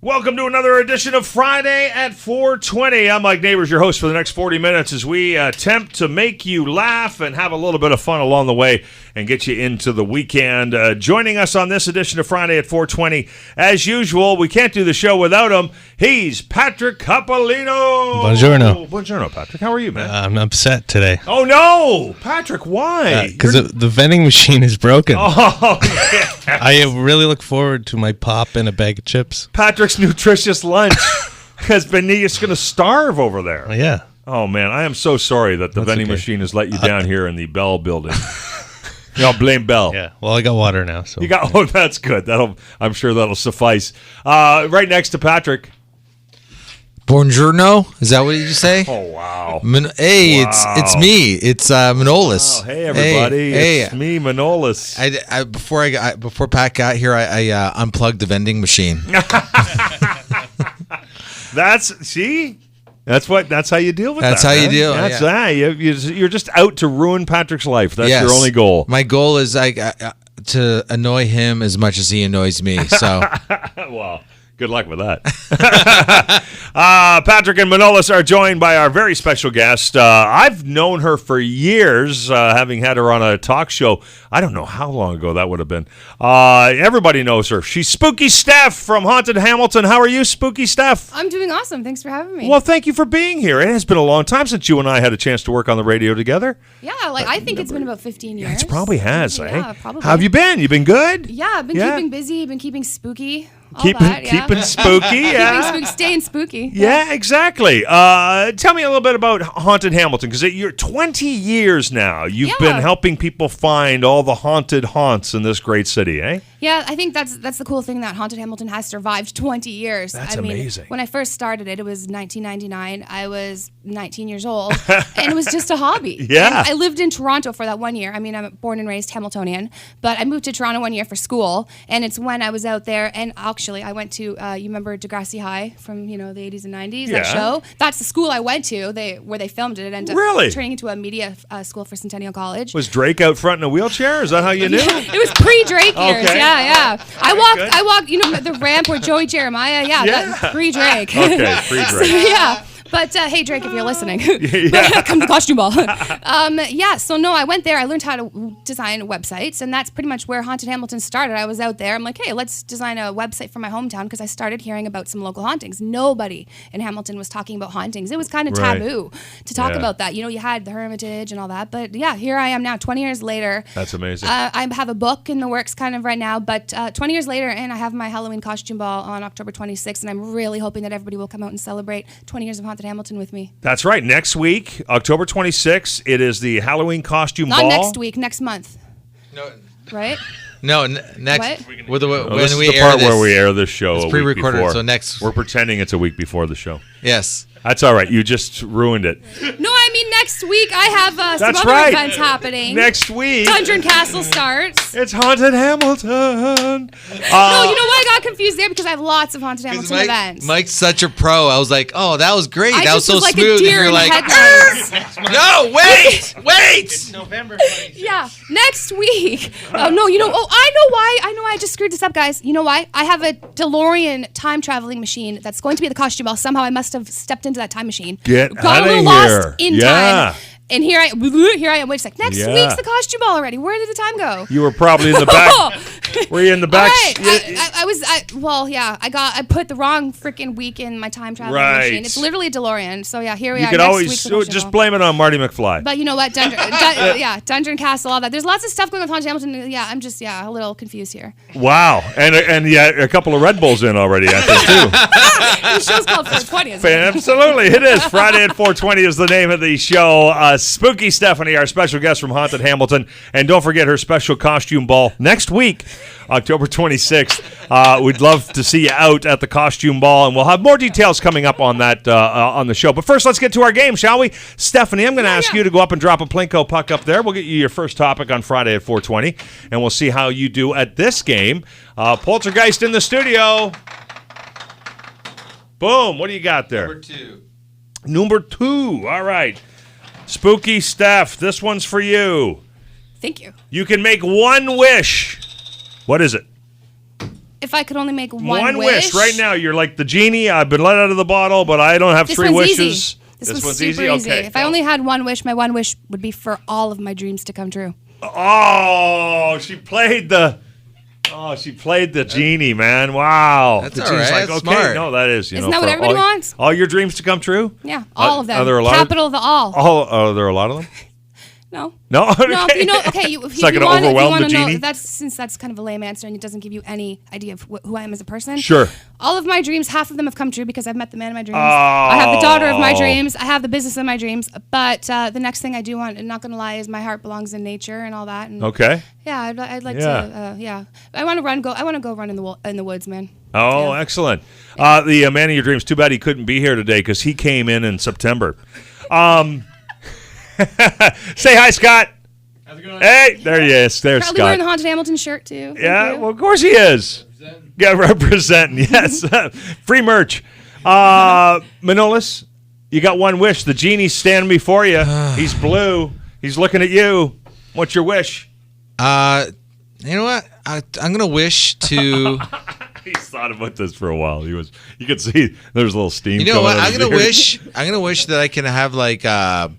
Welcome to another edition of Friday at 4:20. I'm Mike Neighbors, your host for the next 40 minutes as we attempt to make you laugh and have a little bit of fun along the way and get you into the weekend. Joining us on this edition of Friday at 4:20, as usual, we can't do the show without him. He's Patrick Capolino. Buongiorno. Buongiorno, Patrick. How are you, man? I'm upset today. Oh, no! Patrick, why? Because the vending machine is broken. Oh, yeah. I really look forward to my pop and a bag of chips. Patrick's nutritious lunch has been just going to starve over there. Yeah. Oh, man, I am so sorry that the vending machine has let you down here in the Bell building. I'll blame Bell. Yeah. Well, I got water now. So you got. Oh, that's good. I'm sure that'll suffice. Right next to Patrick. Buongiorno? Is that what you just say? Oh, wow. Hey, Wow. it's me. It's Manolis. Oh, hey, everybody. Hey. It's me, Manolis. Before Pat got here, I unplugged the vending machine. That's how you deal with That's that. how you man. deal, That's yeah. You're just out to ruin Patrick's life. That's your only goal. My goal is to annoy him as much as he annoys me. So, Well, good luck with that. Patrick and Manolis are joined by our very special guest. I've known her for years, having had her on a talk show. I don't know how long ago that would have been. Everybody knows her. She's Spooky Steph from Haunted Hamilton. How are you, Spooky Steph? I'm doing awesome. Thanks for having me. Well, thank you for being here. It has been a long time since you and I had a chance to work on the radio together. Yeah, I think it's been about 15 years. It probably has, Yeah, eh? probably. How have you been? You been good? Yeah, I've been keeping busy, been keeping spooky. Keeping spooky, yeah. Keeping spooky, staying spooky. Yeah, exactly. Tell me a little bit about Haunted Hamilton, because you're 20 years now. You've been helping people find all the haunted haunts in this great city, eh? Yeah, I think that's the cool thing, that Haunted Hamilton has survived 20 years. That's I mean, amazing. When I first started it was 1999. I was 19 years old, and it was just a hobby. Yeah. And I lived in Toronto for that 1 year. I mean, I'm born and raised Hamiltonian, but I moved to Toronto 1 year for school, and it's when I was out there, and actually I went to, you remember Degrassi High from, the 80s and 90s, that show? That's the school I went to, where they filmed it. It ended up turning into a media school for Centennial College. Was Drake out front in a wheelchair? Is that how you knew? It was pre-Drake years. Okay. Yeah. I walked, the ramp where Joey Jeremiah, pre-Drake. Okay, pre-Drake. Yeah. But hey, Drake, if you're listening, come to the costume ball. So no, I went there. I learned how to design websites, and that's pretty much where Haunted Hamilton started. I was out there. I'm like, hey, let's design a website for my hometown, because I started hearing about some local hauntings. Nobody in Hamilton was talking about hauntings. It was kind of taboo to talk about that. You had the Hermitage and all that. But yeah, here I am now, 20 years later. That's amazing. I have a book in the works kind of right now, but 20 years later, and I have my Halloween costume ball on October 26th, and I'm really hoping that everybody will come out and celebrate 20 years of Haunted Hamilton with me. That's right. Next week, October 26th, it is the Halloween costume ball. Not next week, next month. no, Right? no, next. What? This is the part where we air this show. It's a week pre-recorded, before. so next. We're pretending it's a week before the show. Yes. That's all right. You just ruined it. No, I mean next week I have some That's other right. events happening. Next week, Dungeon Castle starts. it's Haunted Hamilton. No, you know what? I got confused there because I have lots of Haunted Hamilton events. Mike's such a pro. I was like, oh, that was great. I That was just so like smooth. a deer and you're in like, headlights. no, wait. It's November 26th. Yeah, next week. Oh no, I know why. I know I just screwed this up, guys. You know why? I have a DeLorean time traveling machine that's going to be at the costume ball. Somehow I must have stepped into that time machine. Get Got outta a little here. lost in Yeah. time. And here I am. Wait a sec. Next week's the costume ball already. Where did the time go? You were probably in the back. Were you in the back? All right. I put the wrong freaking week in my time traveling machine. It's literally a DeLorean. So yeah, here we You are. could Next always week's the costume just ball. blame it on Marty McFly. But you know what? Dungeon Castle, all that. There's lots of stuff going on with Haunted Hamilton. Yeah, I'm just a little confused here. Wow, and a couple of Red Bulls in already, I think too. The show's called 420, isn't it? Absolutely, it is. Friday at 4:20 is the name of the show. Spooky Stephanie, our special guest from Haunted Hamilton, and don't forget her special costume ball next week, October 26th. We'd love to see you out at the costume ball, and we'll have more details coming up on that on the show. But first, let's get to our game, shall we? Stephanie, I'm going to ask you to go up and drop a Plinko puck up there. We'll get you your first topic on Friday at 4:20, and we'll see how you do at this game. Poltergeist in the studio. Boom. What do you got there? Number two. All right. Spooky Steph, this one's for you. Thank you. You can make one wish. What is it? if I could only make One wish right now. You're like the genie. I've been let out of the bottle, but I don't have This 3 one's wishes. easy. This one's super easy. Okay. If I only had one wish, my one wish would be for all of my dreams to come true. Oh, she played the genie, man. Wow. That's the all genie's right. like, That's okay, smart. no, that is, Isn't that what for everybody all, wants? All your dreams to come true? Yeah, all of them. Are there a lot Capital the all. Are there a lot of them? No. No? No, Okay. okay. It's not gonna overwhelm the genie? Since that's kind of a lame answer and it doesn't give you any idea of who I am as a person. Sure. All of my dreams, half of them have come true because I've met the man of my dreams. I have the daughter of my dreams. I have the business of my dreams. But the next thing I do want, and not going to lie, is my heart belongs in nature and all that. And Okay. yeah, I'd like to. I want to go run in the woods, man. Oh, Yeah. excellent. The man of your dreams, too bad he couldn't be here today because he came in September. Say hi, Scott. How's it going? Hey, there he is. There's Probably wearing the Scott. Haunted Hamilton shirt too. Thank Yeah, you. well, of course he is. Yeah, representing. Yes. Free merch. Manolis, you got one wish. The genie's standing before you. He's blue. He's looking at you. What's your wish? You know what? I'm gonna wish to. He's thought about this for a while. You could see there's a little steam. You know coming what? out I'm of gonna his ears. wish that I can have like an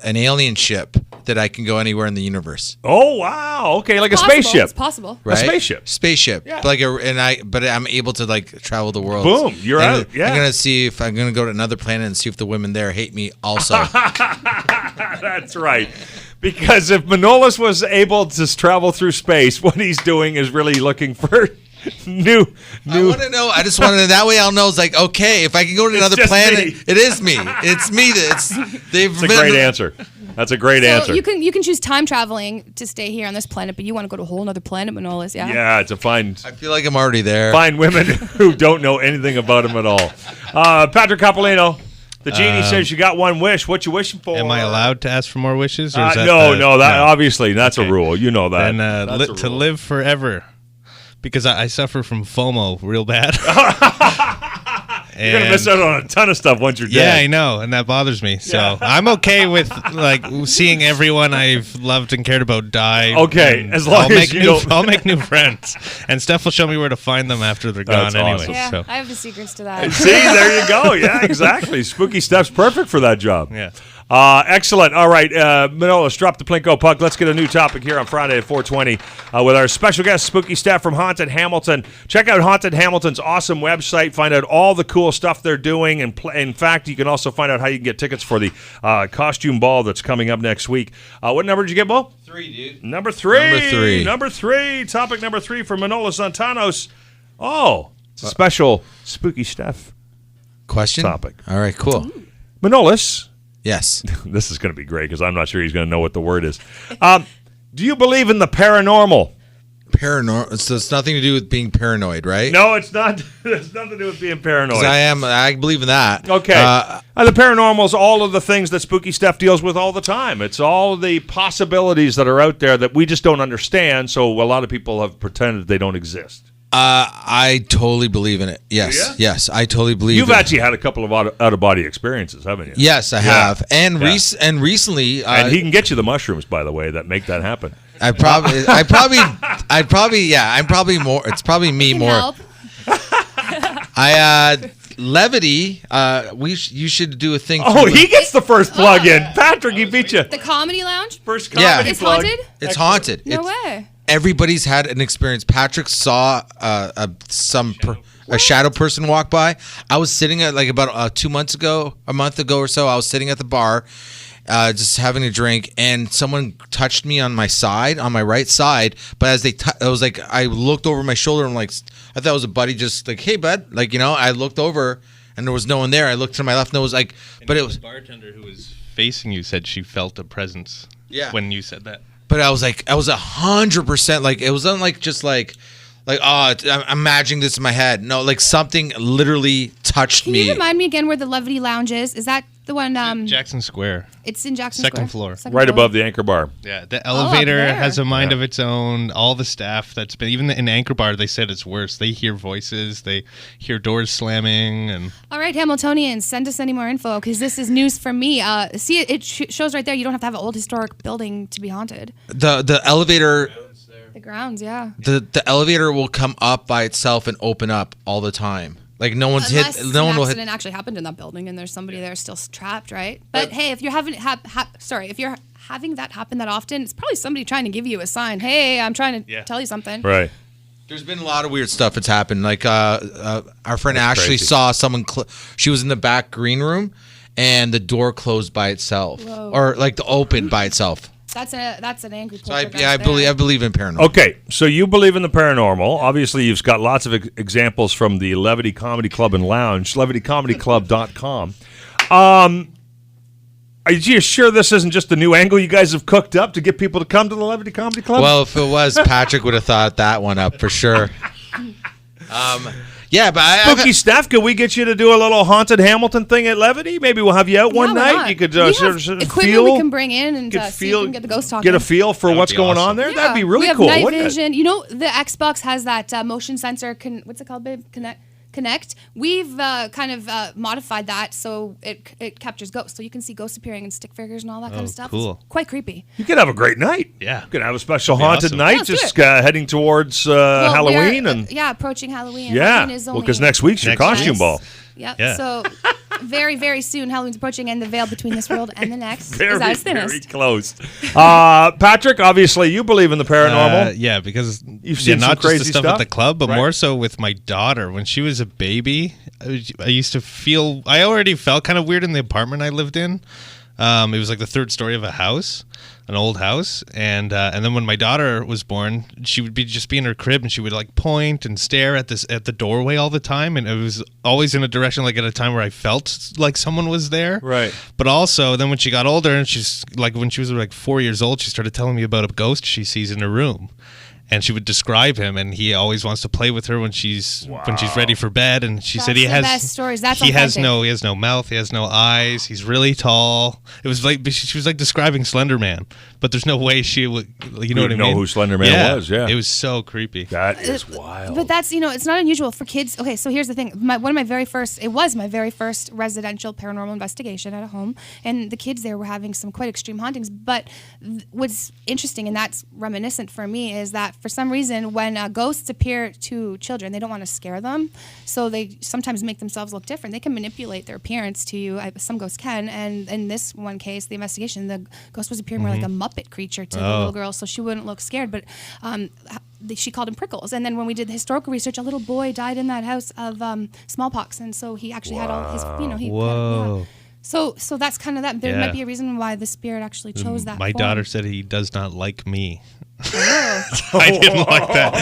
alien ship that I can go anywhere in the universe. Oh wow! Okay, like It's a possible. spaceship. It's possible. Right? Spaceship. Yeah. But I'm able to like travel the world. Boom, you're And out. Yeah. I'm gonna see if I'm gonna go to another planet and see if the women there hate me also. That's right. Because if Manolis was able to travel through space, what he's doing is really looking for new. I want to know. I just want to. That way, I'll know. It's like, okay, if I can go to another just planet, me. it is me. It's me. They've That's a great answer. That's a great So answer. you can choose time traveling to stay here on this planet, but you want to go to a whole other planet, Manolis. Yeah. Yeah, to find I feel like I'm already there. women who don't know anything about him at all. Patrick Capolino, the genie says you got one wish. What you wishing for? Am I allowed to ask for more wishes? Or is that No. Obviously that's a rule. You know that. Then That's a to rule. live forever, because I suffer from FOMO real bad. You're gonna miss out on a ton of stuff once you're Yeah, I dead. know, and that bothers me. So I'm okay with like seeing everyone I've loved and cared about die. Okay, and as long I'll as make you new, don't- I'll make new friends, and Steph will show me where to find them after they're That's gone awesome. anyway. Yeah, So I have the secrets to that. See, there you go. Yeah, exactly. Spooky Steph's perfect for that job. yeah. Excellent. All right, Manolis, drop the Plinko puck. Let's get a new topic here on Friday at 4:20 with our special guest, Spooky Steph from Haunted Hamilton. Check out Haunted Hamilton's awesome website. Find out all the cool stuff they're doing. And in fact, you can also find out how you can get tickets for the costume ball that's coming up next week. What number did you get, Bo? 3, dude. Number three. Number three. Topic number 3 for Manolis Santanos. Oh, it's a special Spooky Steph Question? topic. All right, cool. Manolis. Yes. This is going to be great because I'm not sure he's going to know what the word is. Do you believe in the paranormal? Paranoid. So it's nothing to do with being paranoid, right? No, it's not. It's nothing to do with being paranoid. 'Cause I believe in that. Okay. The paranormal is all of the things that Spooky Steph deals with all the time. It's all the possibilities that are out there that we just don't understand, so a lot of people have pretended they don't exist. I totally believe in it. Yes. Yeah? Yes, I totally believe You've in it. actually had a couple of out-of-body experiences, haven't you? Yes, I have. And Yeah. recently And he can get you the mushrooms, by the way, that make that happen. I'm probably more. It's probably me Can more. help. Levity. You should do a thing. Oh, through- he gets the first plug in. Patrick, he beat you. The Comedy Lounge. First Yeah. comedy It's plug. haunted? It's haunted. No It's- way. Everybody's had an experience. Patrick saw a shadow person walk by. I was sitting at like about 2 months ago, a month ago or so. I was sitting at the bar, just having a drink, and someone touched me on my side, on my right side. But as I was like, I looked over my shoulder and like, I thought it was a buddy, just like, hey bud, like, you know. I looked over and there was no one there. I looked to my left and it was like, but it was. The bartender who was facing you said she felt a presence. Yeah. When you said that. But I was 100% like, it wasn't like just like I'm imagining this in my head. No, like something literally touched Can me. you remind me again where the Levity Lounge is? Is that the one? Jackson Square. It's in Jackson Second Square. floor. Right above the Anchor Bar. Yeah, the elevator there. has a mind Yeah. of its own. All the staff that's been, even in Anchor Bar, they said it's worse. They hear voices, they hear doors slamming, and All right, Hamiltonians, send us any more info because this is news from me. See, it shows right there. You don't have to have an old historic building to be haunted. The elevator. The grounds, yeah. The elevator will come up by itself and open up all the time. Like no one's Unless hit. No one an will hit. accident actually happened in that building, and there's somebody there still trapped, right? But hey, if you're having if you're having that happen that often, it's probably somebody trying to give you a sign. Hey, I'm trying to tell you something. Right. There's been a lot of weird stuff that's happened. Like our friend Ashley crazy. saw someone. She was in the back green room, and the door closed by itself, or like the open by itself. That's an angry. So I believe in paranormal. Okay, so you believe in the paranormal. Obviously, you've got lots of examples from the Levity Comedy Club and Lounge, levitycomedyclub.com. Are you sure this isn't just a new angle you guys have cooked up to get people to come to the Levity Comedy Club? Well, if it was, Patrick would have thought that one up for sure. Yeah, but Spooky Steph, could we get you to do a little haunted Hamilton thing at Levity? Maybe we'll have you out one night. You could we have sort of equipment feel. we can bring in and see if we can get the ghost talking. Get a feel for what's going on there. Yeah. That'd be really we have cool. night wouldn't it? vision. You know, the Xbox has that motion sensor. What's it called, babe? Connect. We've kind of modified that so it captures ghosts, so you can see ghosts appearing and stick figures and all that kind of stuff. Cool. It's quite creepy. You could have a great night. Yeah. You could have a special That'd be haunted awesome. night, Yeah, let's do just it. heading towards Halloween and approaching Halloween. yeah. Halloween is Well, because only- next week's your Next costume week. ball. Yep. Yeah. So very, very soon, Halloween's approaching, and the veil between this world and the next Very, is at its very thinnest. close. Patrick, obviously, you believe in the paranormal. Yeah, because You've seen not some just crazy the stuff stuff? at the club, but Right. more so with my daughter. When she was a baby, I used to feel. I already felt kind of weird in the apartment I lived in. It was like the third story of a house, an old house, and then when my daughter was born, she would just be in her crib and she would like point and stare at the doorway all the time, and it was always in a direction like at a time where I felt like someone was there. Right. But also, then when she got older and she's like when she was like 4 years old, she started telling me about a ghost she sees in her room. And she would describe him, and he always wants to play with her when she's ready for bed. And she said he That's the has best stories. That's he has authentic. he has no mouth, he has no eyes, he's really tall. It was like she was like describing Slender Man, but there's no way she would. You know what I mean? know who Slender Man was, yeah. It was so creepy. That is wild. But that's, it's not unusual for kids. Okay, so here's the thing. It was my very first residential paranormal investigation at a home, and the kids there were having some quite extreme hauntings. But what's interesting, and that's reminiscent for me, is that for some reason, when ghosts appear to children, they don't want to scare them, so they sometimes make themselves look different. They can manipulate their appearance to you. Some ghosts can, and in this one case, the investigation, the ghost was appearing more like a Muppet creature to the little girl, so she wouldn't look scared. But she called him Prickles. And then when we did the historical research, a little boy died in that house of smallpox, and so he actually had all his, Whoa. So that's kind of that. There Yeah. might be a reason why the spirit actually chose that. My form. daughter said he does not like me. Oh. I didn't like that.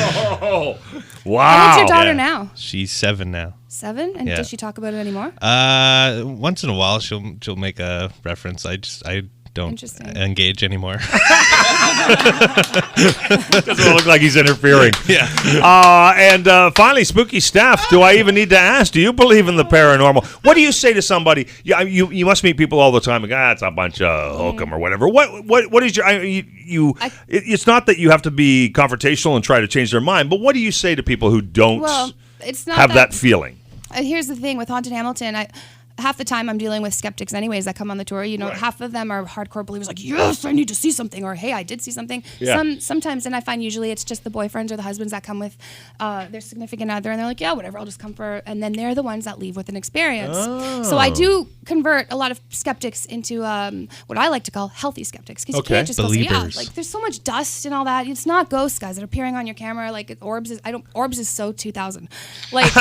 Wow. How old's your daughter Yeah. now? She's 7 now. 7? And Yeah. does she talk about it anymore? Once in a while she'll make a reference. I don't Interesting. engage anymore. Doesn't look like he's interfering. Yeah. And finally, Spooky Steph, do I even need to ask, do you believe in the paranormal? What do you say to somebody? You must meet people all the time. Like, it's a bunch of hokum or whatever. What is your... it's not that you have to be confrontational and try to change their mind, but what do you say to people who don't it's not have that feeling? Here's the thing with Haunted Hamilton. Half the time I'm dealing with skeptics anyways that come on the tour. Half of them are hardcore believers like, yes, I need to see something, or hey, I did see something. Yeah. Sometimes, and I find usually it's just the boyfriends or the husbands that come with their significant other, and they're like, yeah, whatever, I'll just come for, and then they're the ones that leave with an experience. So I do convert a lot of skeptics into what I like to call healthy skeptics, because you can't just go say, Believers. like there's so much dust and all that. It's not ghosts, guys, that are appearing on your camera. Like Orbs is so 2000. Like,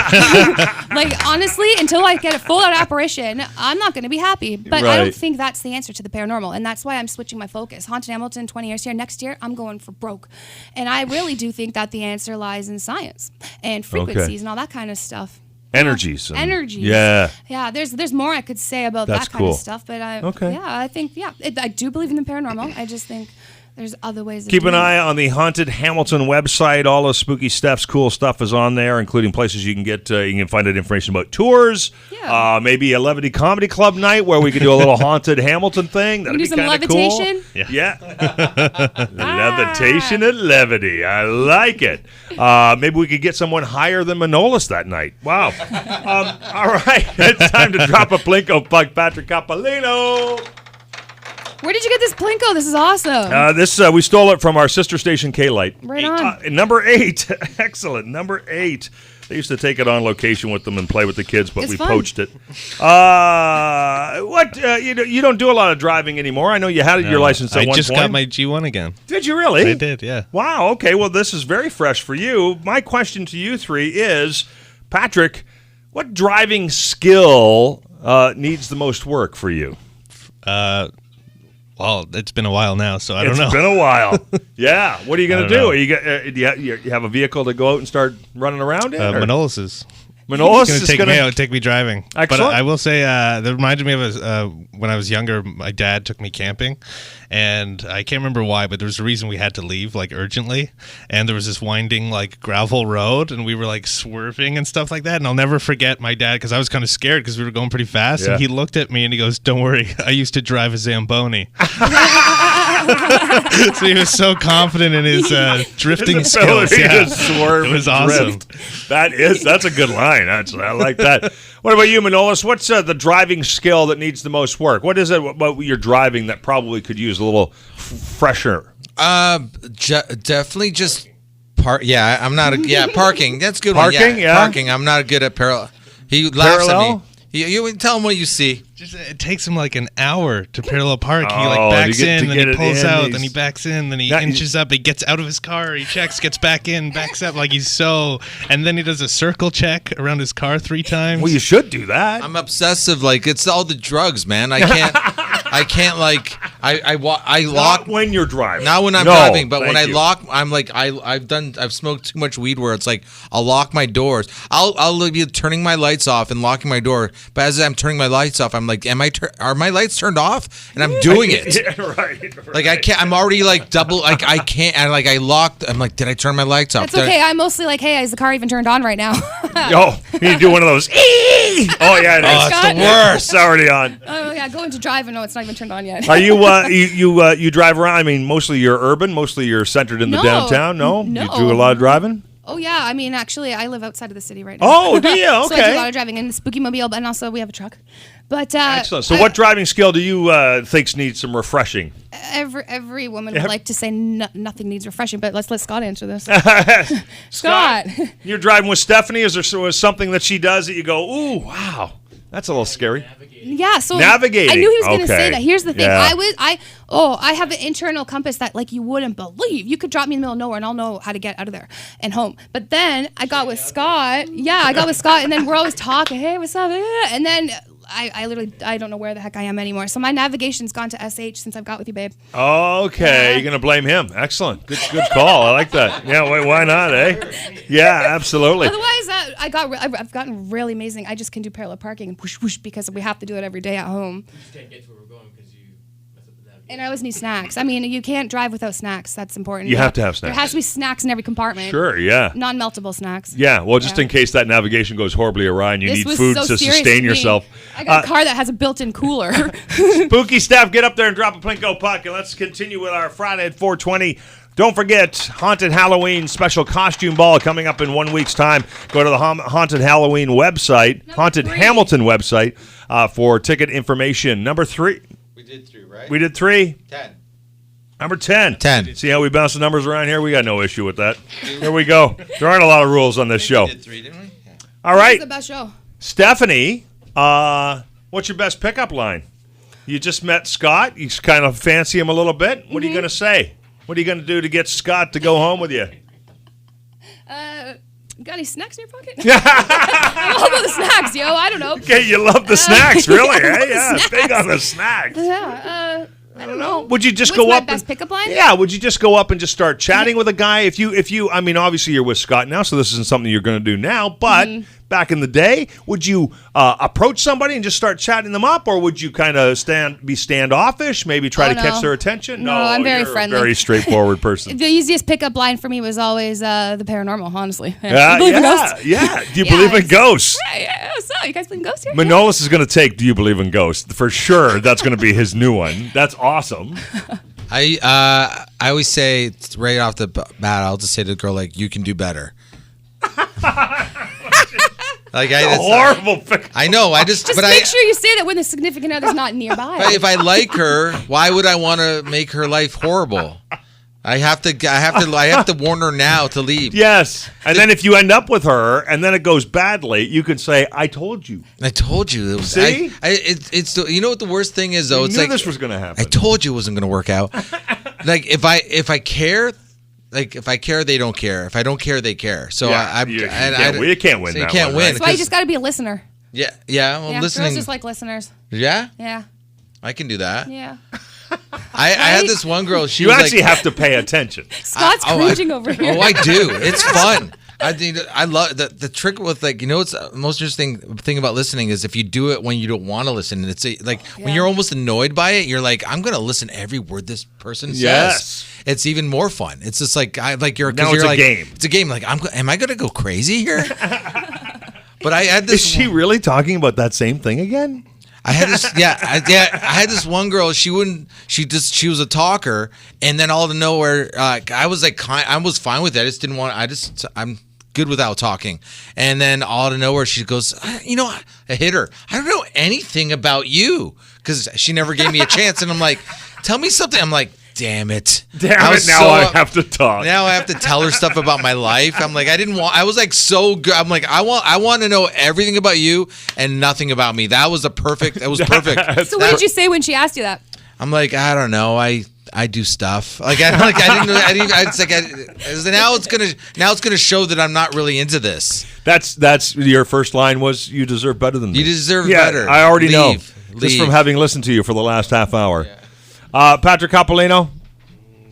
like honestly, until I get a full out apparition, I'm not going to be happy. But I Right. don't think that's the answer to the paranormal, and that's why I'm switching my focus. Haunted Hamilton, 20 years here. Next year, I'm going for broke, and I really do think that the answer lies in science and frequencies and all that kind of stuff. Energies. Energies. Yeah. Yeah, there's more I could say about That's that kind cool. of stuff, but I think I do believe in the paranormal. I just think there's other ways of Keep an doing it. eye on the Haunted Hamilton website. All of Spooky Steph's cool stuff is on there, including places you can get. You can find out information about tours. Yeah. Maybe a Levity Comedy Club night where we can do a little Haunted Hamilton thing. That'd do be some kind of levitation? cool. Yeah. Levitation at Levity. I like it. Maybe we could get someone higher than Manolis that night. Wow. All right. It's time to drop a Plinko plug. Patrick Capolino. Where did you get this Plinko? This is awesome. We stole it from our sister station, K-Light. Right on. Number 8. Excellent. Number 8. They used to take it on location with them and play with the kids, but It's we fun. poached it. You don't do a lot of driving anymore. I know you had your license at one point. I just got my G1 again. Did you really? I did, yeah. Wow, okay. Well, this is very fresh for you. My question to you three is, Patrick, what driving skill needs the most work for you? Well, it's been a while now, so I don't know. It's been a while. Yeah. What are you going to do? know. Are you have a vehicle to go out and start running around in? or- Manolis's. Manolis It's is going to going to... take me driving. Excellent. But I will say, that reminded me of when I was younger, my dad took me camping, and I can't remember why, but there was a reason we had to leave, like, urgently, and there was this winding, like, gravel road, and we were, like, swerving and stuff like that, and I'll never forget my dad, because I was kind of scared because we were going pretty fast, Yeah. and he looked at me and he goes, "Don't worry, I used to drive a Zamboni." So he was so confident in his drifting His skills. ability Yeah. to swerve It was and awesome. drift. That's a good line, actually. I like that. What about you, Manolis? What's the driving skill that needs the most work? What is it about you're driving that probably could use a little fresher? Definitely just park. Yeah, I'm not. Parking. That's a good. Parking, one. yeah. Parking. I'm not good at parallel. He laughs Parallel? at me. You tell him what you see. Just, it takes him like an hour to parallel park. He Oh, like backs to get in, then he it pulls in, out, he's- then he backs in, then he That- inches up, he gets out of his car, he checks, gets back in, backs up, like he's so, and then he does a circle check around his car 3 times. Well, you should do that. I'm obsessive. Like it's all the drugs, man. I can't. I can't like. I lock. Not when you're driving. Not when I'm No, driving, but when thank I you. lock, I'm like I've smoked too much weed where it's like I'll lock my doors. I'll be turning my lights off and locking my door. But as I'm turning my lights off, I'm like, are my lights turned off? And I'm doing it. Yeah, right. Like I can't. I'm already like double. Like I can't. And like I locked. I'm like, did I turn my lights off? That's okay. I'm mostly like, hey, is the car even turned on right now? Oh, you do one of those. Oh yeah, it is. Oh, it's Scott? the worst. It's already on. Oh yeah, go into drive and no, it's not even turned on yet. Are you you drive around? I mean, mostly you're urban. Mostly you're centered in the No. downtown. No, No. you do a lot of driving. Oh yeah, I mean, actually, I live outside of the city right now. Oh, do you? So I do a Okay. lot of driving in the Spooky Mobile, and also we have a truck. But Excellent. So, what driving skill do you think needs some refreshing? every woman would like to say nothing needs refreshing, but let's let Scott answer this. Scott. You're driving with Stephanie. Is there something that she does that you go, ooh, wow, that's a little scary? Yeah, so Navigating. I knew he was going to Okay. say that. Here's the thing. Yeah. I have an internal compass that like you wouldn't believe. You could drop me in the middle of nowhere and I'll know how to get out of there and home. But then I got with Scott. Yeah, I got with Scott and then we're always talking, hey, what's up? And then I literally don't know where the heck I am anymore. So my navigation's gone to SH since I've got with you, babe. Okay, you're gonna blame him. Excellent, good call. I like that. Yeah, why not, eh? Yeah, absolutely. Otherwise, I've gotten really amazing. I just can do parallel parking and whoosh whoosh because we have to do it every day at home. You just can't get to where we're going because you mess up the navigation. And I always need snacks. I mean, you can't drive without snacks. That's important. You have to have snacks. There has to be snacks in every compartment. Sure, yeah. Non-meltable snacks. Yeah, well, just Yeah. in case that navigation goes horribly awry and you This need was food so to serious sustain me. yourself. I got a car that has a built-in cooler. Spooky Steph, get up there and drop a Plinko puck, and let's continue with our Friday at 420. Don't forget, Haunted Halloween special costume ball coming up in 1 week's time. Go to the Haunted Halloween website, Haunted 3. Hamilton website, for ticket information. Number 3. We did 3, right? We did 3. 10. Number 10. 10. See how we bounce the numbers around here? We got no issue with that. Here we go. There aren't a lot of rules on this show. We did 3, didn't we? Yeah. All This right, is the best show. Stephanie, what's your best pickup line? You just met Scott. You just kind of fancy him a little bit. What are you going to say? What are you going to do to get Scott to go home with you? Got any snacks in your pocket? I'm all about the snacks, yo. I don't know. Okay, you love the snacks, really? yeah, I love eh? the Yeah, snacks. big on the snacks. Yeah. I don't know. Would you just What's go my up? best pickup line? Yeah. Would you just go up and just start chatting with a guy? If you, I mean, obviously you're with Scott now, so this isn't something you're going to do now. But back in the day, would you approach somebody and just start chatting them up, or would you kind of be standoffish? Maybe try Oh, to no. catch their attention? No, I'm very you're friendly. A very straightforward person. The easiest pickup line for me was always the paranormal, honestly. Yeah, You believe in ghosts? yeah. Do you Yeah, believe in it's- ghosts? Yeah. So, you guys believe in ghosts here? Manolis is going to take "Do you believe in ghosts?" For sure. That's going to be his new one. That's awesome. I always say right off the bat, I'll just say to the girl like, "You can do better." Like horrible picture. I know. Just make sure you say that when the significant other's not nearby. If I like her, why would I want to make her life horrible? I have to warn her now to leave. Yes. And then if you end up with her and then it goes badly, you can say, I told you. I told you. It was, See? It's you know what the worst thing is though? You It's knew like this was going to happen. I told you it wasn't going to work out. Like if I care, if I care, they don't care. If I don't care, they care. So you can't win. So that you can't one, win. right? That's why you just got to be a listener. Yeah. Well, Yeah, listening. girls just like listeners. Yeah, Yeah, I can do that. yeah. I had this one girl. She You was actually like, have to pay attention. Scott's cringing over here. Oh, I do. It's fun. I love the trick with like what's the most interesting thing about listening is if you do it when you don't want to listen. It's when you're almost annoyed by it, you're like, I'm gonna listen every word this person says. Yes. It's even more fun. It's just like Now you're it's a like, game. It's a game. Like am I gonna go crazy here? But I had this. Is she really talking about that same thing again? I had this, I had this one girl. She was a talker, and then all out of nowhere, I was fine with it. I just didn't want. I'm good without talking. And then all out of nowhere, she goes, I hit her. I don't know anything about you because she never gave me a chance. And I'm like, tell me something. I'm like, damn it. Now I have to talk. Now I have to tell her stuff about my life. I'm like, I was like so good. I'm like, I want to know everything about you and nothing about me. That was perfect. So what did you say when she asked you that? I'm like, I don't know. I do stuff. Like I didn't know. It's like now it's gonna show that I'm not really into this. That's your first line was you deserve better than me. You deserve better. I already know. Leave. Just from having listened to you for the last half hour. Yeah. Patrick Coppolino,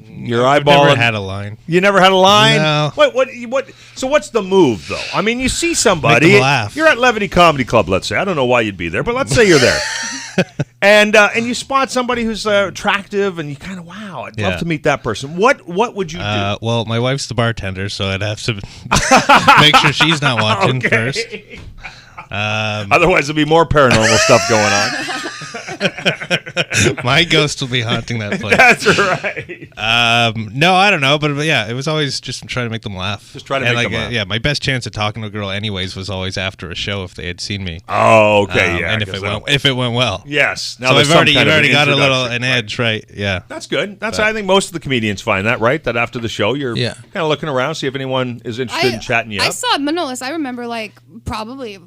your eyeball. Never had a line. You never had a line? No. What? So what's the move though? I mean, you see somebody. Make them laugh. You're at Levity Comedy Club. Let's say I don't know why you'd be there, but let's say you're there. And you spot somebody who's attractive, and you kind of I'd love to meet that person. What would you do? Well, my wife's the bartender, so I'd have to make sure she's not watching first. Otherwise, there'll be more paranormal stuff going on. My ghost will be haunting that place. That's right. No, I don't know, but yeah, it was always just trying to make them laugh. Just try to make them laugh. Yeah, my best chance of talking to a girl, anyways, was always after a show if they had seen me. Oh, okay, yeah. And if it went well. Yes. Now so you've already got an edge, right? Yeah. That's good. I think most of the comedians find that, right? That after the show, you're kind of looking around, see if anyone is interested in chatting you up. I saw Manolis. I remember probably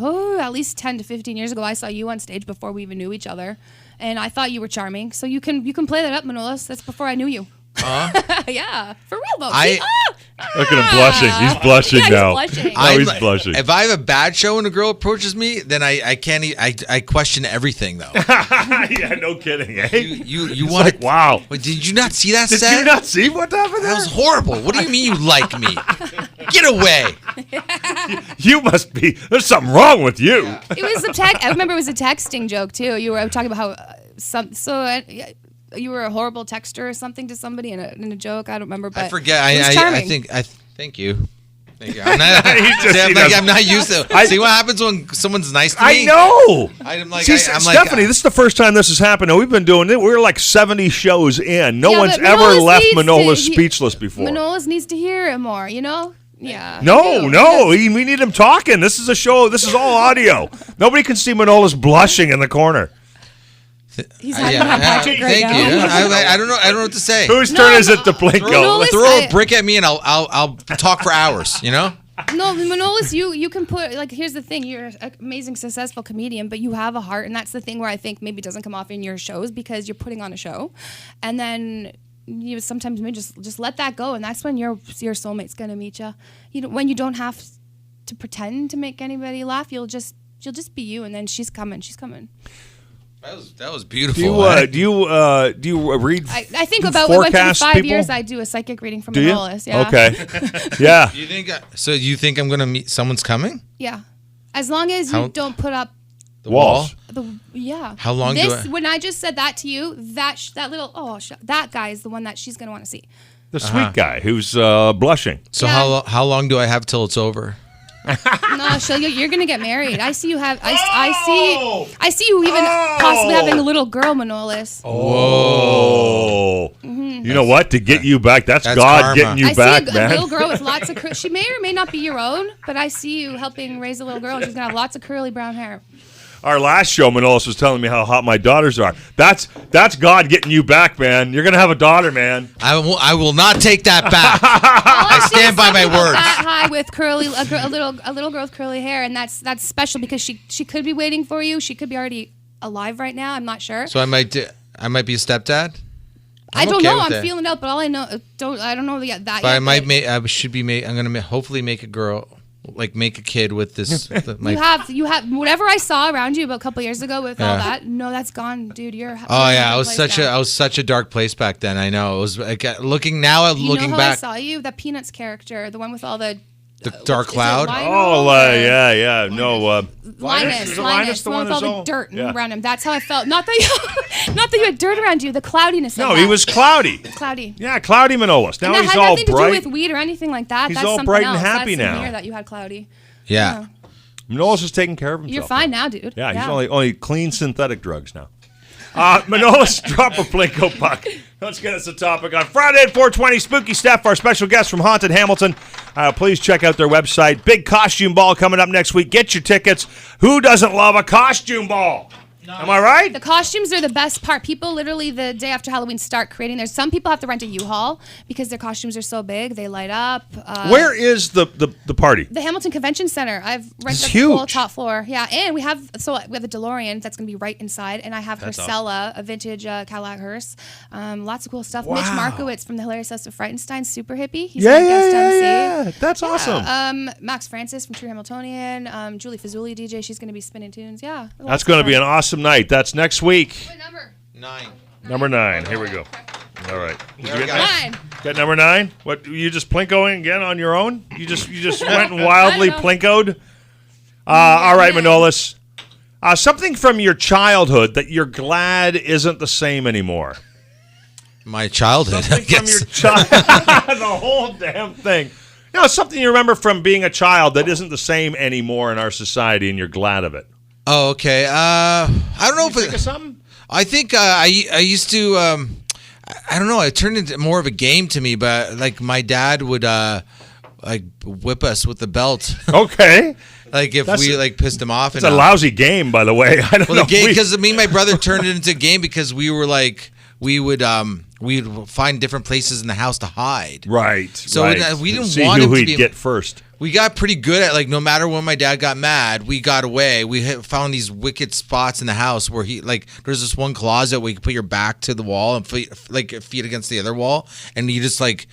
at least 10 to 15 years ago, I saw you on stage before we even knew each other, and I thought you were charming. So you can play that up, Manolis. That's before I knew you. Yeah, for real though. Look at him blushing. He's blushing now. He's blushing. If I have a bad show and a girl approaches me, then I can't. I question everything though. Yeah, no kidding. Eh? You want? Like, wow. Wait, did you not see that set? Did you not see what happened there? That was horrible. What do you mean you like me? Get away. You must be. There's something wrong with you. Yeah. It was I remember it was a texting joke too. You were talking about how you were a horrible texter or something to somebody in a joke. I don't remember, but I forget. Thank you. Thank you. I'm not used to. See what happens when someone's nice to me. I know. I'm like, Stephanie, this is the first time this has happened. We've been doing it. We're like 70 shows in. No one's ever left Manolis speechless before. Manolis needs to hear it more. Yeah. No. We need him talking. This is a show. This is all audio. Nobody can see Manolis blushing in the corner. He's having Patrick right now. Thank you. I don't know what to say. Whose turn is it to Blinko? Throw a brick at me and I'll talk for hours. No, Manolis, you can put here's the thing. You're an amazing, successful comedian, but you have a heart, and that's the thing where I think maybe doesn't come off in your shows because you're putting on a show, and then you sometimes maybe just let that go, and that's when your soulmate's gonna meet you. When you don't have to pretend to make anybody laugh, you'll just be you, and then she's coming. That was beautiful. Do you read? I think about we went through 5 years. I do a psychic reading from Manolis. Yeah. Okay. Yeah. You think I'm gonna meet someone's coming? Yeah. As long as you don't put up the wall. How long when I just said that to you, that guy is the one that she's gonna want to see. The sweet guy who's blushing. So how long do I have till it's over? No, you're gonna get married. I see you have. I see you even possibly having a little girl, Manolis. Oh. Mm-hmm. You know what? To get you back, that's God karma. getting you I back, see a man. little girl with lots of she may or may not be your own, but I see you helping raise a little girl. She's gonna have lots of curly brown hair. Our last show, Manolis was telling me how hot my daughters are. That's God getting you back, man. You're gonna have a daughter, man. I will not take that back. I stand by my words. That high with curly, a little girl with curly hair, and that's special because she could be waiting for you. She could be already alive right now. I'm not sure. So I might be a stepdad. I don't okay know. with I'm it. feeling out, but all I know I don't know that But yet. I might make. I should be. I'm gonna hopefully make a girl, like make a kid with this. You have whatever I saw around you about a couple years ago with all that. No, that's gone, dude. You're. Oh yeah, I was such a dark place back then. I know. It was like, looking now. Looking know how back, I saw you, that Peanuts character, the one with all the dark cloud. Yeah. No, Linus, the one with all the all- dirt yeah. around him. That's how I felt. Not that you had dirt around you. The cloudiness. No, of he that. was cloudy. cloudy. Yeah, cloudy Manolis. Now And that he's had all nothing to bright. do with weed or anything like that. He's That's all something bright and else. happy That's now. in here that you had cloudy. Yeah. Manolis is taking care of himself. You're fine now, dude. Yeah, he's only clean synthetic drugs now. Manolis, drop a Plinko puck. Let's get us a topic on Friday at 4:20. Spooky Steph, our special guest from Haunted Hamilton. Please check out their website. Big costume ball coming up next week. Get your tickets. Who doesn't love a costume ball? Am I right? The costumes are the best part. People literally the day after Halloween start creating theirs. Some people have to rent a U-Haul because their costumes are so big. They light up. Where is the party? The Hamilton Convention Center. I've rented It's the whole huge. top floor. Yeah, and we have a DeLorean that's going to be right inside, and I have Hersella, a vintage Cadillac hearse. Lots of cool stuff. Wow. Mitch Markowitz from The Hilarious House of Frightenstein, super hippie. He's going to guest MC. Yeah. That's awesome. Max Francis from True Hamiltonian. Julie Fazuli, DJ. She's going to be spinning tunes. Yeah. That's going to be an awesome night. That's next week. What number? 9. Number 9. Here we go. All right. Did you we get go. that? 9. Got number 9? What, you just plinkoing again on your own? You just went and wildly I don't plinkoed? All right, Manolis. Something from your childhood that you're glad isn't the same anymore. My childhood. I Something from guess. your child. The whole damn thing. Something you remember from being a child that isn't the same anymore in our society, and you're glad of it. Oh, okay. I don't know Think of if something? I think I used to. I don't know. It turned into more of a game to me, but like my dad would like whip us with the belt, Okay. like if That's we a- like pissed him off. It's a lousy game, by the way. I don't Well, know. the game because me and my brother turned it into a game because we were like we'd find different places in the house to hide. Right. So right. we didn't See want who him to he'd be- get first. We got pretty good at like no matter when my dad got mad, we got away. We found these wicked spots in the house where there's this one closet where you can put your back to the wall and feet against the other wall, and you just like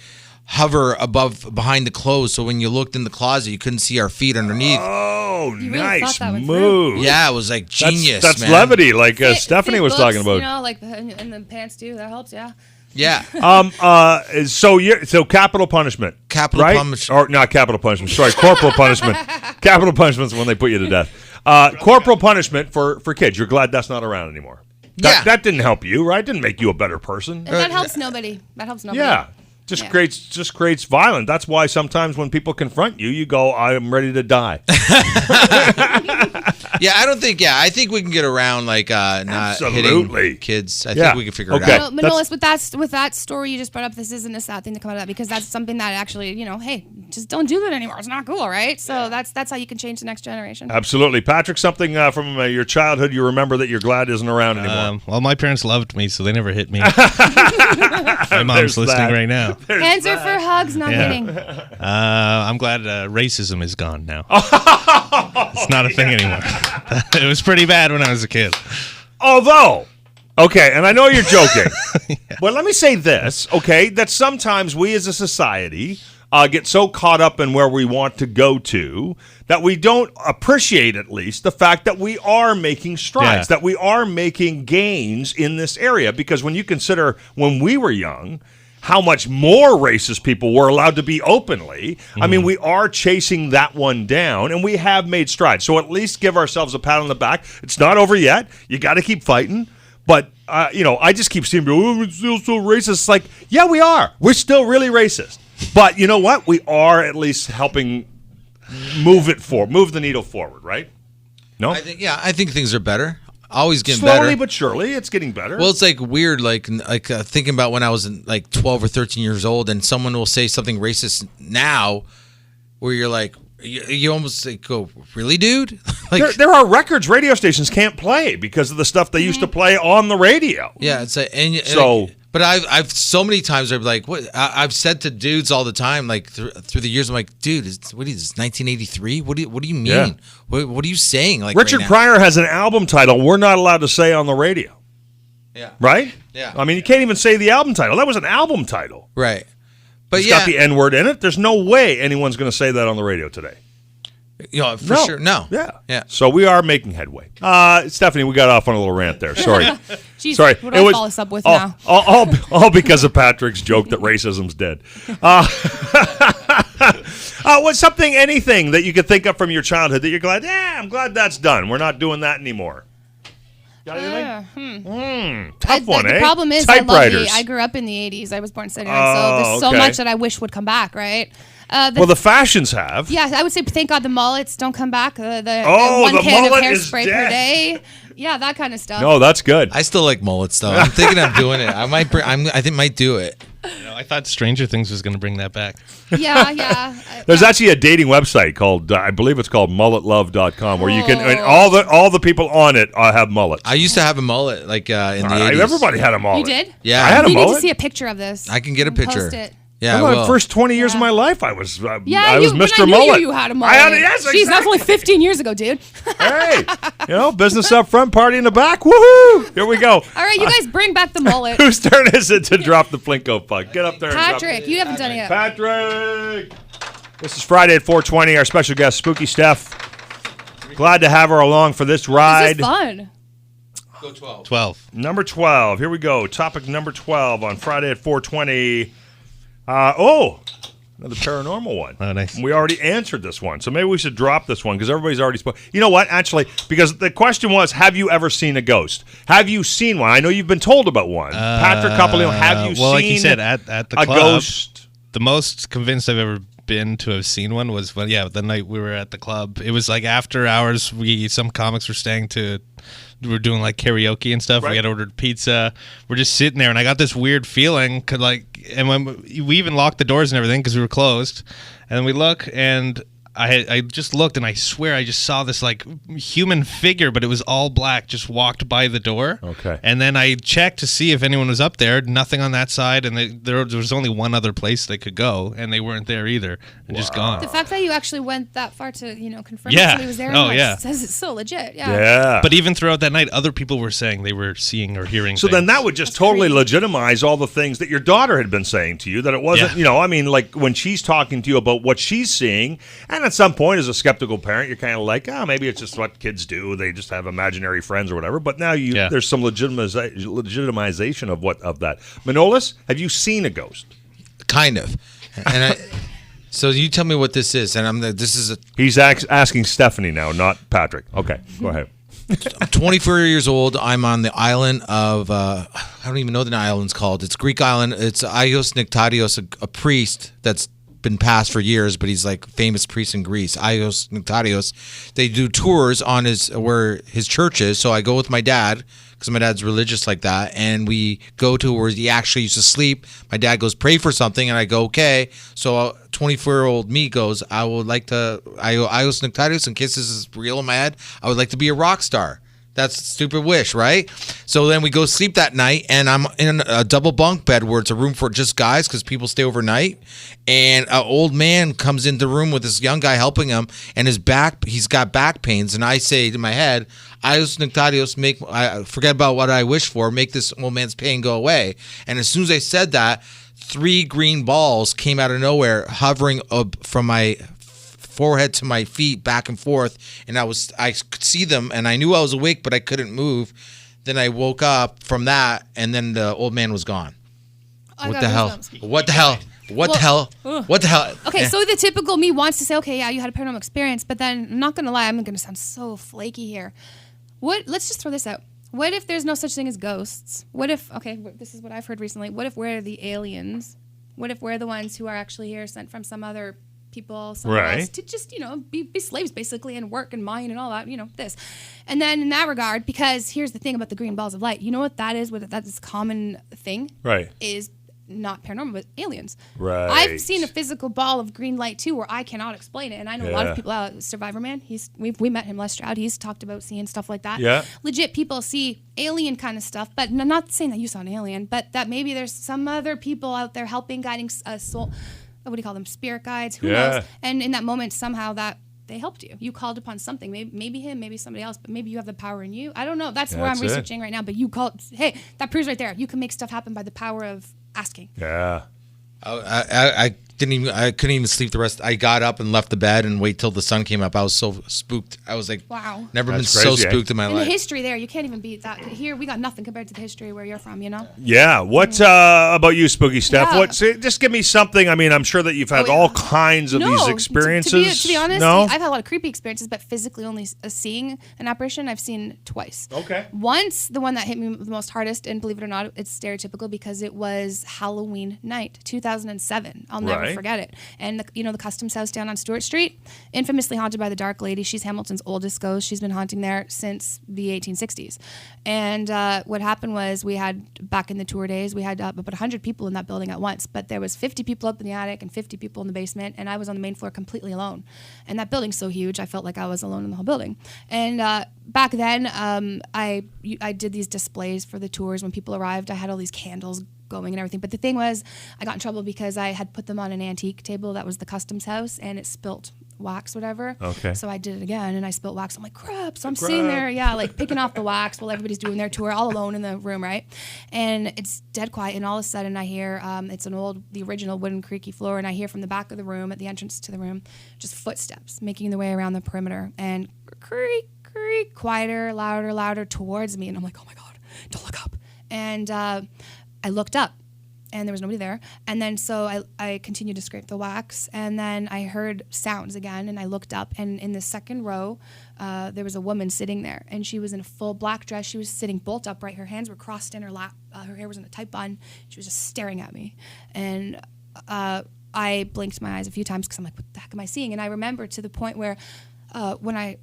hover behind the clothes. So when you looked in the closet, you couldn't see our feet underneath. Oh, You really nice thought that was move. Yeah, it was like genius. That's man. levity, like Thick- Stephanie thick was talking books, about. like in the pants too. That helps, yeah. Yeah. So capital punishment. Capital right? punishment. Or not capital punishment. Sorry, corporal punishment. Capital punishment is when they put you to death. Corporal punishment for kids. You're glad that's not around anymore. That didn't help you, right? Didn't make you a better person. And that helps nobody. That helps nobody. Yeah. Just creates violence. That's why sometimes when people confront you, you go, "I'm ready to die." Yeah, I think we can get around like not Absolutely. hitting kids. I Yeah. think we can figure it Okay. out. Well, Manolis, with that story you just brought up, this isn't a sad thing to come out of that because that's something that actually, hey, just don't do that anymore. It's not cool, right? So that's how you can change the next generation. Absolutely, Patrick. Something from your childhood you remember that you're glad isn't around anymore. Well, my parents loved me, so they never hit me. My mom's There's listening that. right now. Hands are for hugs, not Yeah. hitting. I'm glad racism is gone now. It's not a thing anymore. It was pretty bad when I was a kid. Although, okay, and I know you're joking, but let me say this, okay, that sometimes we as a society get so caught up in where we want to go to that we don't appreciate, at least, the fact that we are making strides, Yeah. that we are making gains in this area. Because when you consider when we were young, how much more racist people were allowed to be openly. I mean, we are chasing that one down, and we have made strides. So at least give ourselves a pat on the back. It's not over yet. You got to keep fighting. But, I just keep seeing people, oh, it's still so racist. It's like, yeah, we are. We're still really racist. But you know what? We are at least helping move the needle forward, right? No? I think things are better. always getting Slowly better. but surely, it's getting better. Well, it's like weird, like thinking about when I was like 12 or 13 years old, and someone will say something racist now, where you're like, you almost like go, really, dude? Like, there are records radio stations can't play because of the stuff they used to play on the radio. yeah, it's like, So- but I've so many times I've like, what I've said to dudes all the time, like through the years, I'm like, dude, what is this, 1983? What do you mean? Yeah. What are you saying? Like Richard right now? Pryor has an album title we're not allowed to say on the radio, Yeah. right? Yeah. I mean, you can't even say the album title. That was an album title. Right. But It's yeah, got the N word in it. There's no way anyone's going to say that on the radio today. you know, for sure. No. Yeah. Yeah. So we are making headway. Stephanie, we got off on a little rant there. Sorry. Jeez, Sorry. what do I follow us up with now? All because of Patrick's joke that racism's dead. What's anything that you could think of from your childhood that you're glad, I'm glad that's done. We're not doing that anymore. Got anything? Tough one, The eh? problem is Typewriters. I grew up in the 80s. I was born in 79, so there's so okay. much that I wish would come back, right? The fashions have. Yeah, I would say thank God the mullets don't come back. The Oh, one the can of mullet is hairspray dead. per day. Yeah, that kind of stuff. No, that's good. I still like mullets though. I'm thinking of doing it. I might. I think might do it. I thought Stranger Things was going to bring that back. Yeah. There's actually a dating website called, I believe it's called mulletlove.com, where you can, and all the people on it have mullets. I used to have a mullet like in the 80s. Everybody had a mullet. You did? Yeah. I had a We need mullet. to see a picture of this. I can get a picture. Post it. Yeah. Well, the well, first 20 years of Yeah. my life, I was Yeah, I was when Mr. I knew Mullet. you had a mullet. I had, yes, Jeez, that's only 15 years ago, dude. Hey, business up front, party in the back. Woohoo! Here we go. All right, you guys bring back the mullet. Whose turn is it to drop the Plinko puck? Get up there and drop Patrick, it. you haven't done it yet. Patrick! This is Friday at 4:20. Our special guest, Spooky Steph. Glad to have her along for this This ride. is fun. go 12. 12. Number 12. Here we go. Topic number 12 on Friday at 4:20. Another paranormal one. Oh, nice. We already answered this one, so maybe we should drop this one because everybody's already spoke. You know what? Actually, because the question was, have you ever seen a ghost? Have you seen one? I know you've been told about one. Patrick Capolino, have you well, seen like you said, at the a club, ghost? the most convinced I've ever been to have seen one was the night we were at the club. It was like after hours. Some comics were doing like karaoke and stuff. Right. We had ordered pizza. We're just sitting there, and I got this weird feeling. And when we even locked the doors and everything because we were closed, and then we look and. I just looked and I swear I just saw this like human figure, but it was all black, just walked by the door. Okay. And then I checked to see if anyone was up there. Nothing on that side, and there was only one other place they could go, and they weren't there either. And just gone. The fact that you actually went that far to, confirm Yeah. that somebody was there Oh, yeah. says it's so legit. Yeah. Yeah. But even throughout that night, other people were saying they were seeing or hearing So things. then that would just totally legitimize all the things that your daughter had been saying to you, that it wasn't, Yeah. like when she's talking to you about what she's seeing, and at some point as a skeptical parent, you're kind of like, maybe it's just what kids do. They just have imaginary friends or whatever. But now there's some legitimization of that. Manolis, have you seen a ghost? Kind of. And so you tell me what this is, and this is He's asking Stephanie now, not Patrick. Okay, go ahead. I'm 24 years old. I'm on the island of I don't even know what the island's called. It's Greek island. It's Ios Nectarios, a priest that's been passed for years, but he's like famous priest in Greece. Ios Nectarios. They do tours on where his church is. So I go with my dad because my dad's religious like that, and we go to where he actually used to sleep. My dad goes, pray for something, and I go, okay. So 24-year-old me goes, I would like to, Ios Nectarios, in case this is real in my head, I would like to be a rock star. That's a stupid wish, right? So then we go sleep that night, and I'm in a double bunk bed where it's a room for just guys because people stay overnight. And an old man comes into the room with this young guy helping him, and he's got back pains. And I say to my head, Ios Nectarios, forget about what I wish for, make this old man's pain go away. And as soon as I said that, 3 green balls came out of nowhere, hovering up from my forehead to my feet, back and forth, and I could see them, and I knew I was awake, but I couldn't move. Then I woke up from that, and then the old man was gone. What the hell? What the hell? What the hell? What the hell? Okay, so the typical me wants to say, okay, yeah, you had a paranormal experience, but then I'm not gonna lie, I'm gonna sound so flaky here. Let's just throw this out. What if there's no such thing as ghosts? What if, okay, this is what I've heard recently. What if we're the aliens? What if we're the ones who are actually here, sent from some other people somewhere Right. else to just, be slaves basically and work and mine and all that, this. And then in that regard, because here's the thing about the green balls of light. You know what that is? That's a common thing. Right. Is not paranormal, but aliens. Right. I've seen a physical ball of green light too, where I cannot explain it, and I know a lot of people. Survivor Man, we met him, Les Stroud. He's talked about seeing stuff like that. Yeah. Legit people see alien kind of stuff, but not saying that you saw an alien, but that maybe there's some other people out there helping, guiding a soul. What do you call them? Spirit guides. Who knows? And in that moment, somehow that they helped you. You called upon something. Maybe him, maybe somebody else, but maybe you have the power in you. I don't know. That's where I'm researching right now. But you called. Hey, that proves right there. You can make stuff happen by the power of asking. Yeah. I couldn't even sleep the rest. I got up and left the bed and wait till the sun came up. I was so spooked. I was like, wow. Never That's been crazy, so spooked in my And life. the history there, you can't even beat that. Here, we got nothing compared to the history where you're from, Yeah. What about you, Spooky Steph? Yeah. Just give me something. I mean, I'm sure that you've had all kinds of these experiences. To be honest, no? I've had a lot of creepy experiences, but physically only seeing an apparition, I've seen twice. Okay. Once, the one that hit me the most hardest, and believe it or not, it's stereotypical because it was Halloween night, 2007. I'll never forget it. And the Customs House down on Stewart Street, infamously haunted by the Dark Lady. She's Hamilton's oldest ghost. She's been haunting there since the 1860s. And what happened was we had, back in the tour days, we had about 100 people in that building at once, but there was 50 people up in the attic and 50 people in the basement, and I was on the main floor completely alone. And that building's so huge, I felt like I was alone in the whole building. And back then, I did these displays for the tours. When people arrived, I had all these candles going and everything. But the thing was, I got in trouble because I had put them on an antique table that was the Customs House, and it spilt wax, whatever. Okay. So I did it again, and I spilt wax. I'm like, crap. So I'm sitting there, like picking off the wax while everybody's doing their tour, all alone in the room, right? And it's dead quiet, and all of a sudden I hear, it's the original wooden creaky floor, and I hear from the back of the room, at the entrance to the room, just footsteps making their way around the perimeter, and creak, creak, quieter, louder towards me, and I'm like, oh my God, don't look up. And I looked up, and there was nobody there. And then so I continued to scrape the wax, and then I heard sounds again, and I looked up, and in the second row, there was a woman sitting there, and she was in a full black dress. She was sitting bolt upright. Her hands were crossed in her lap. Her hair was in a tight bun. She was just staring at me. And I blinked my eyes a few times because I'm like, what the heck am I seeing? And I remember to the point where when I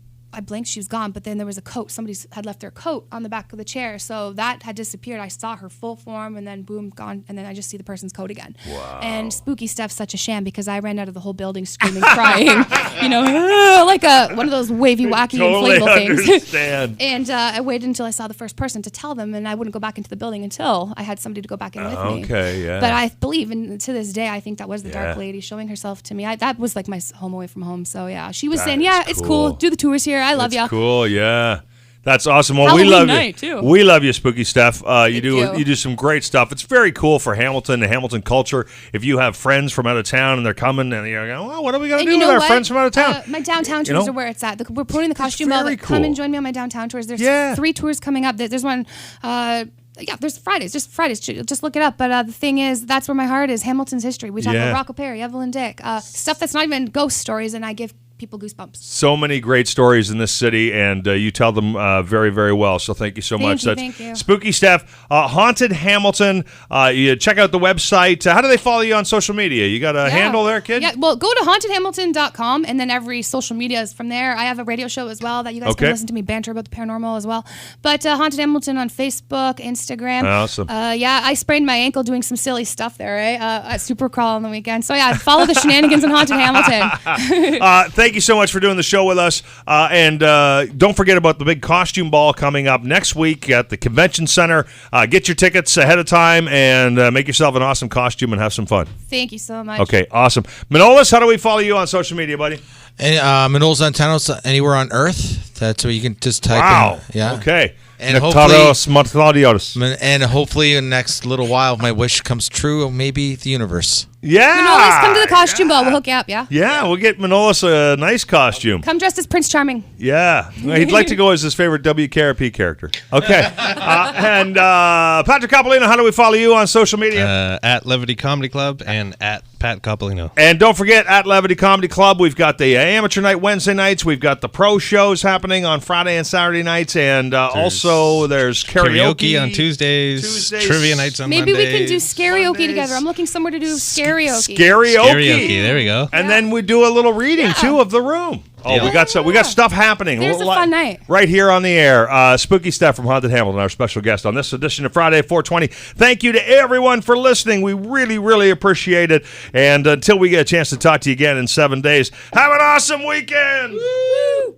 blinked, she was gone, but then there was a coat. Somebody had left their coat on the back of the chair, so that had disappeared. I saw her full form, and then boom, gone, and then I just see the person's coat again. Wow. And Spooky Steph's such a sham because I ran out of the whole building screaming, crying, like one of those wavy, wacky, totally inflatable things. Understand. And I waited until I saw the first person to tell them, and I wouldn't go back into the building until I had somebody to go back in with me. Okay, yeah. But I believe, and to this day, I think that was the Dark Lady showing herself to me. That was like my home away from home. So yeah, she was saying, it's cool. Do the tours here. I love you. Cool. Yeah, that's awesome. Well, Halloween we love night, you. Too. We love you, Spooky Steph. You you. do some great stuff. It's very cool for Hamilton and Hamilton culture. If you have friends from out of town and they're coming and you're going, well, what are we going to do with our friends from out of town? My downtown tours are where it's at. We're putting the costume ball. Cool. Come and join me on my downtown tours. There's 3 tours coming up. There's one. There's Fridays. Just Fridays. Just look it up. But the thing is, that's where my heart is. Hamilton's history. We talk about Rocco Perry, Evelyn Dick, stuff that's not even ghost stories, and I give people goosebumps. So many great stories in this city, and you tell them very, very well. So thank you so much. Thank you. Spooky Steph, Haunted Hamilton. You check out the website. How do they follow you on social media? You got a handle there, kid? Yeah, well, go to hauntedhamilton.com, and then every social media is from there. I have a radio show as well that you guys can listen to me banter about the paranormal as well. But Haunted Hamilton on Facebook, Instagram. Awesome. I sprained my ankle doing some silly stuff there, right? At Supercrawl on the weekend. So yeah, follow the shenanigans in Haunted Hamilton. Thank you so much for doing the show with us. And don't forget about the big costume ball coming up next week at the Convention Center. Get your tickets ahead of time and make yourself an awesome costume and have some fun. Thank you so much. Okay, awesome. Manolis, how do we follow you on social media, buddy? Manolis Antanos, anywhere on Earth. That's where you can just type in. Yeah. Okay. And hopefully, and hopefully in the next little while, my wish comes true, or maybe the universe. Yeah. Manolis, come to the costume ball. We'll hook you up, yeah? Yeah, we'll get Manolis a nice costume. Come dressed as Prince Charming. Yeah. He'd like to go as his favorite WKRP character. Okay. And Patrick Coppolino, how do we follow you on social media? At Levity Comedy Club and at Pat Coppolino. And don't forget, at Levity Comedy Club, we've got the amateur night Wednesday nights. We've got the pro shows happening on Friday and Saturday nights. And also also there's karaoke on Tuesdays, trivia nights on Maybe Mondays. we can do karaoke together. I'm looking somewhere to do karaoke. Karaoke. There we go. And then we do a little reading too of the room. Oh, Yeah. we got stuff happening. There's a fun night. Right here on the air. Spooky Steph from Haunted Hamilton, our special guest on this edition of Friday 420. Thank you to everyone for listening. We really, really appreciate it. And until we get a chance to talk to you again in 7 days, have an awesome weekend. Woo!